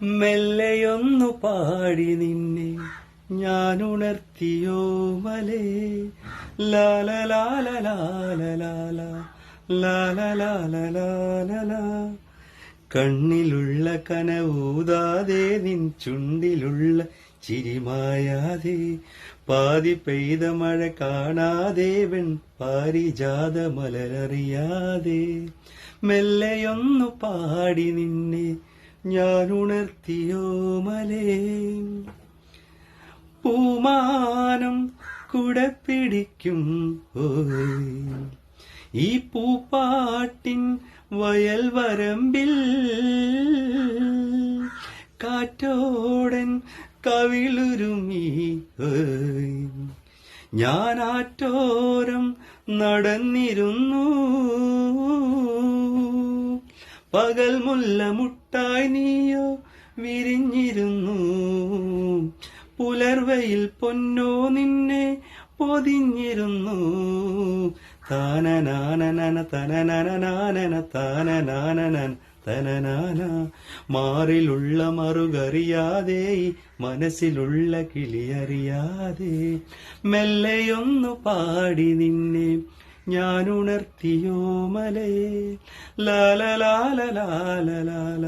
മെല്ലെയൊന്നു പാടി നിന്നെ ഞാൻ ഉണർത്തിയോ മലേ ലാലലാലലാലലാല ലാലലാലലാലല. കണ്ണിലുള്ള കനവൂതാതെ നിൻ ചുണ്ടിലുള്ള ചിരിമായാതെ പാതി പെയ്ത മഴ കാണാതെ വെൺ പാരിജാത മലരറിയാതെ മെല്ലെയൊന്നു പാടി നിന്നെ ഞാൻ ഉണർത്തിയോ മലേ. പൂമാനം കുടപ്പിടിക്കും ഈ പൂപ്പാട്ടിൻ വയൽ വരമ്പിൽ കാറ്റോടൻ കവിളുരുമി ഞാനാറ്റോരം നടന്നിരുന്നു. പകൽ മുല്ല മുട്ടായി നീയോ വിരിഞ്ഞിരുന്നു. പുലർവയിൽ പൊന്നോ നിന്നെ പൊതിഞ്ഞിരുന്നു. താനനാനന തനനനാനന താനനാനന തനനാന. മാറിലുള്ള മറുകറിയാതെ മനസ്സിലുള്ള കിളിയറിയാതെ മെല്ലെയൊന്നു പാടി നിന്നെ ഞാൻ ഉണർത്തിയോ മലേ ലാലലാലലാലലാല.